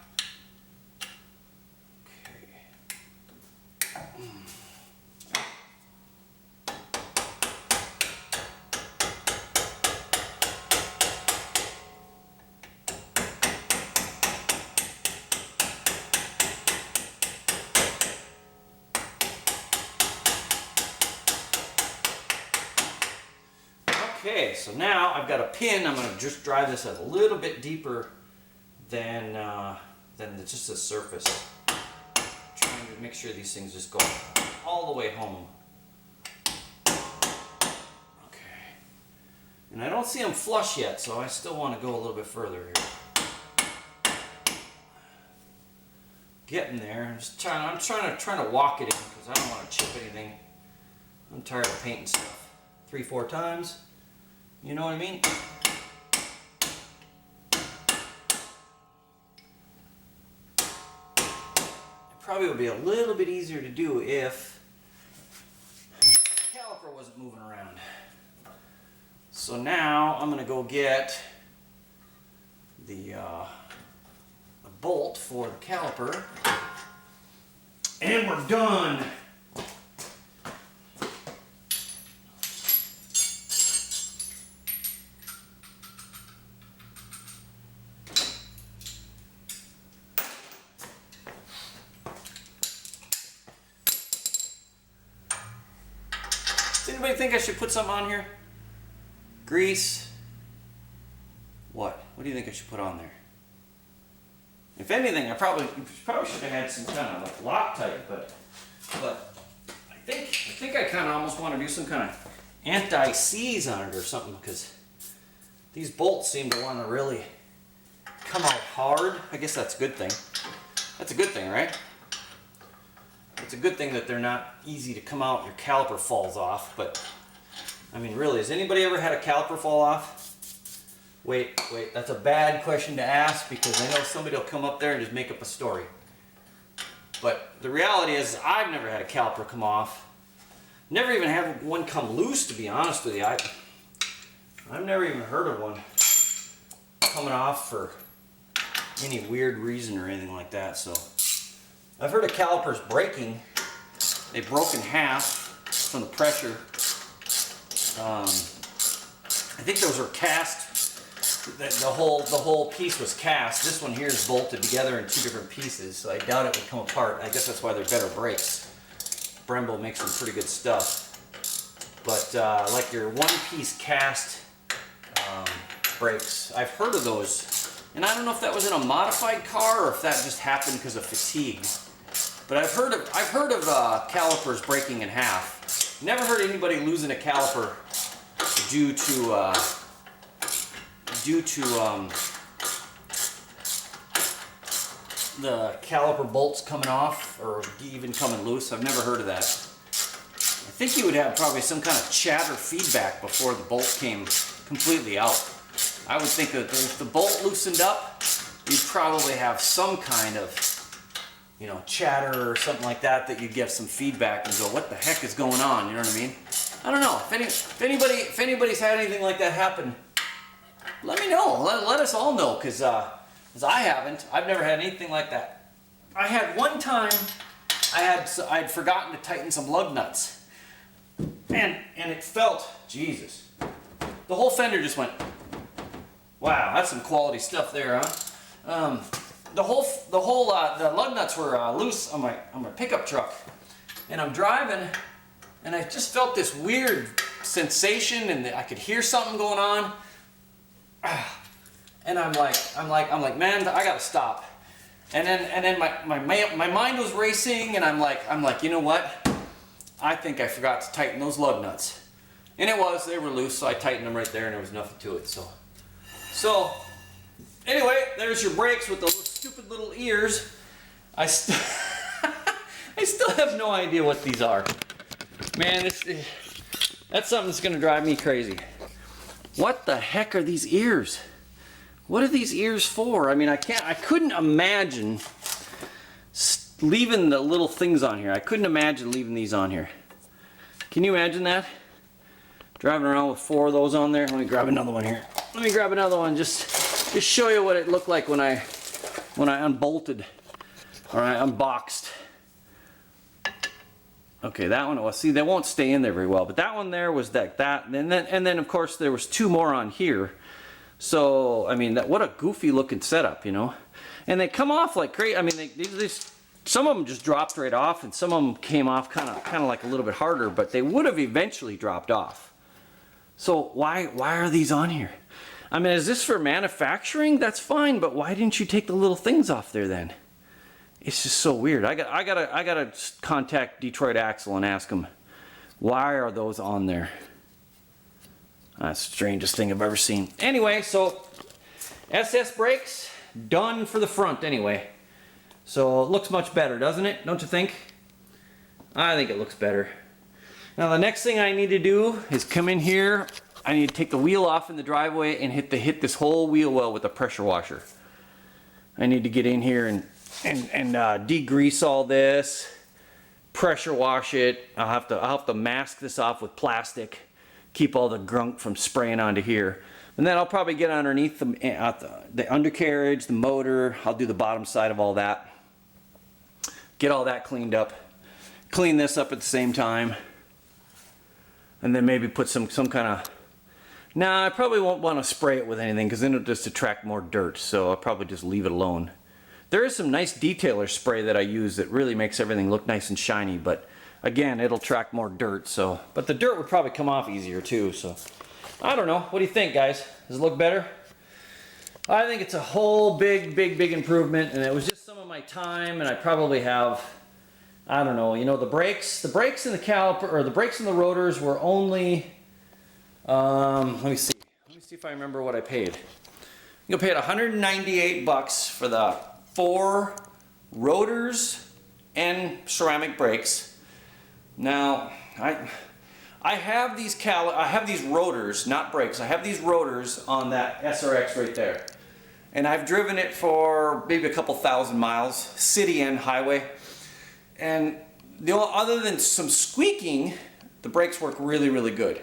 Okay, so now I've got a pin. I'm going to just drive this a little bit deeper than just the surface. Trying to make sure these things just go all the way home. Okay. And I don't see them flush yet, so I still want to go a little bit further here. Getting there. I'm trying to walk it in because I don't want to chip anything. I'm tired of painting stuff 3-4 times. You know what I mean? It probably would be a little bit easier to do if the caliper wasn't moving around. So now I'm going to go get the bolt for the caliper, and we're done. Does anybody think I should put something on here? Grease? What? What do you think I should put on there? If anything, I probably should have had some kind of like Loctite, but I think I kind of almost want to do some kind of anti-seize on it or something, because these bolts seem to want to really come out hard. I guess that's a good thing. That's a good thing, right? It's a good thing that they're not easy to come out and your caliper falls off, but I mean, really, has anybody ever had a caliper fall off? Wait, that's a bad question to ask, because I know somebody will come up there and just make up a story. But the reality is, I've never had a caliper come off. Never even had one come loose, to be honest with you. I've never even heard of one coming off for any weird reason or anything like that. So I've heard of calipers breaking. They broke in half from the pressure. I think those were cast. The whole piece was cast. This one here is bolted together in 2 different pieces, so I doubt it would come apart. I guess that's why they're better brakes. Brembo makes some pretty good stuff. But like your one-piece cast brakes, I've heard of those. And I don't know if that was in a modified car or if that just happened because of fatigue. But I've heard of calipers breaking in half. Never heard anybody losing a caliper due to the caliper bolts coming off or even coming loose. I've never heard of that. I think you would have probably some kind of chatter feedback before the bolt came completely out. I would think that if the bolt loosened up, you'd probably have some kind of, you know, chatter or something like that you'd get some feedback and go, what the heck is going on? You know what I mean? I don't know. If anybody's had anything like that happen, let me know. Let us all know, because I haven't. I've never had anything like that. I had one time, I'd forgotten to tighten some lug nuts, and it felt, Jesus, the whole fender just went, wow, that's some quality stuff there, huh? The lug nuts were loose on my pickup truck, and I'm driving, and I just felt this weird sensation, and I could hear something going on. And I'm like, man, I gotta stop. And then my mind was racing, and I'm like, you know what? I think I forgot to tighten those lug nuts. And they were loose, so I tightened them right there, and there was nothing to it. So anyway, there's your brakes with those stupid little ears. I still have no idea what these are. Man, that's something that's gonna drive me crazy. What the heck are these ears? What are these ears for? I mean, I couldn't imagine leaving the little things on here. I couldn't imagine leaving these on here. Can you imagine that? Driving around with 4 of those on there. Let me grab another one here. Let me grab another one, just show you what it looked like when I unbolted or I unboxed. Okay, that one, well, see, they won't stay in there very well, but that one there was that, and then of course there was 2 more on here. So I mean, what a goofy looking setup, you know. And they come off like crazy. I mean, some of them just dropped right off, and some of them came off kind of like a little bit harder, but they would have eventually dropped off. So why are these on here? I mean, is this for manufacturing? That's fine, but why didn't you take the little things off there then? It's just so weird. I gotta contact Detroit Axle and ask them, why are those on there? That's the strangest thing I've ever seen. Anyway, so SS brakes, done for the front anyway. So it looks much better, doesn't it? Don't you think? I think it looks better. Now the next thing I need to do is come in here. I need to take the wheel off in the driveway and hit this whole wheel well with a pressure washer. I need to get in here and degrease all this, pressure wash it. I'll have to mask this off with plastic, keep all the grunk from spraying onto here. And then I'll probably get underneath the undercarriage, the motor. I'll do the bottom side of all that. Get all that cleaned up. Clean this up at the same time. And then maybe put some kind of... Nah, I probably won't want to spray it with anything because then it'll just attract more dirt. So I'll probably just leave it alone. There is some nice detailer spray that I use that really makes everything look nice and shiny. But again, it'll attract more dirt. So, but the dirt would probably come off easier too. So I don't know. What do you think, guys? Does it look better? I think it's a whole big improvement. And it was just some of my time. And I probably have... I don't know, you know, the brakes and the caliper, or the brakes and the rotors were only, let me see if I remember what I paid. I paid $198 for the 4 rotors and ceramic brakes. Now, I have these rotors, not brakes. I have these rotors on that SRX right there. And I've driven it for maybe a couple thousand miles, city and highway. And other than some squeaking, the brakes work really good.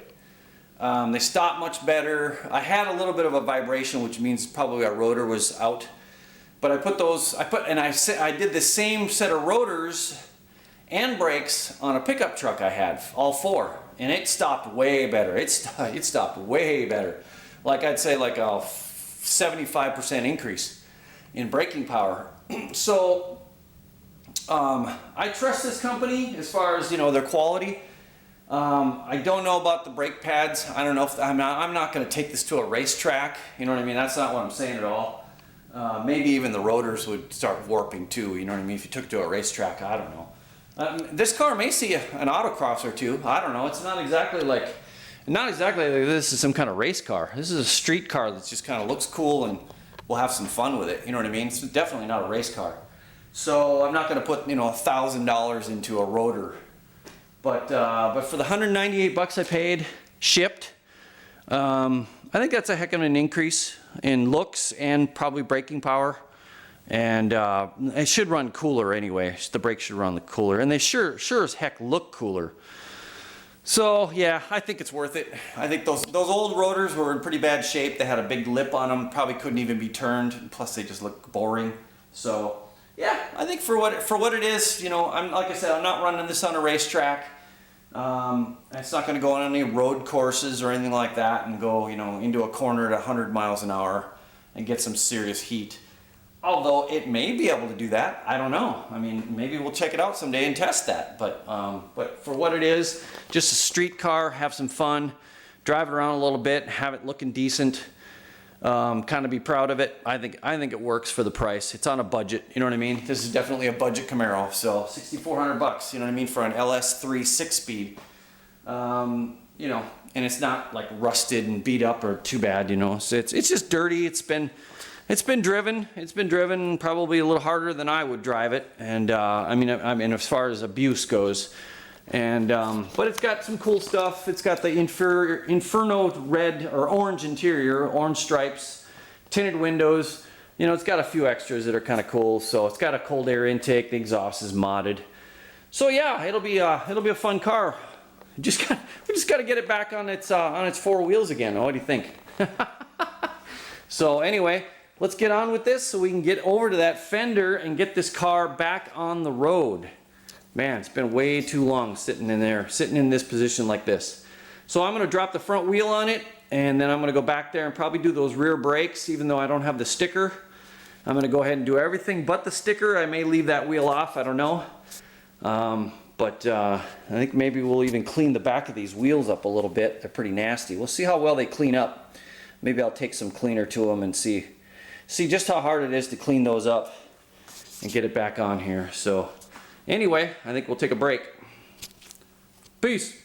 They stop much better. I had a little bit of a vibration, which means probably our rotor was out. But I did the same set of rotors and brakes on a pickup truck I had, all 4, and it stopped way better. It stopped way better. Like I'd say like a 75% increase in braking power. So. I trust this company as far as, you know, their quality. I don't know about the brake pads. I don't know if I'm not going to take this to a racetrack. You know what I mean? That's not what I'm saying at all. Maybe even the rotors would start warping too. You know what I mean? If you took it to a racetrack, I don't know. This car may see an autocross or two. I don't know. It's not exactly like this is some kind of race car. This is a street car that just kind of looks cool and we'll have some fun with it. You know what I mean? It's definitely not a race car. So I'm not going to put, you know, $1,000 into a rotor, but for the $198 I paid, shipped, I think that's a heck of an increase in looks and probably braking power, and it should run cooler anyway. The brakes should run the cooler, and they sure as heck look cooler. So yeah, I think it's worth it. I think those old rotors were in pretty bad shape. They had a big lip on them, probably couldn't even be turned. Plus they just look boring. So. Yeah, I think for what it is, you know, like I said, I'm not running this on a racetrack. It's not going to go on any road courses or anything like that and go, you know, into a corner at 100 miles an hour and get some serious heat. Although it may be able to do that, I don't know. I mean, maybe we'll check it out someday and test that. But for what it is, just a street car, have some fun, drive it around a little bit, have it looking decent. Kind of be proud of it. I think it works for the price. It's on a budget. You know what I mean? This is definitely a budget Camaro. So $6,400. You know what I mean, for an LS3 6-speed. You know, and it's not like rusted and beat up or too bad. You know, so it's just dirty. It's been driven. It's been driven probably a little harder than I would drive it. And I mean, as far as abuse goes. And but it's got some cool stuff. It's got the Inferno red or orange interior, orange stripes, tinted windows. You know, it's got a few extras that are kind of cool. So it's got a cold air intake. The exhaust is modded. So yeah, it'll be a fun car. We just got to get it back on its 4 wheels again. What do you think? So anyway, let's get on with this so we can get over to that fender and get this car back on the road. Man, it's been way too long sitting in this position like this. So I'm going to drop the front wheel on it, and then I'm going to go back there and probably do those rear brakes, even though I don't have the sticker. I'm going to go ahead and do everything but the sticker. I may leave that wheel off, I don't know. But I think maybe we'll even clean the back of these wheels up a little bit. They're pretty nasty. We'll see how well they clean up. maybe I'll take some cleaner to them and see just how hard it is to clean those up and get it back on here. So anyway, I think we'll take a break. Peace.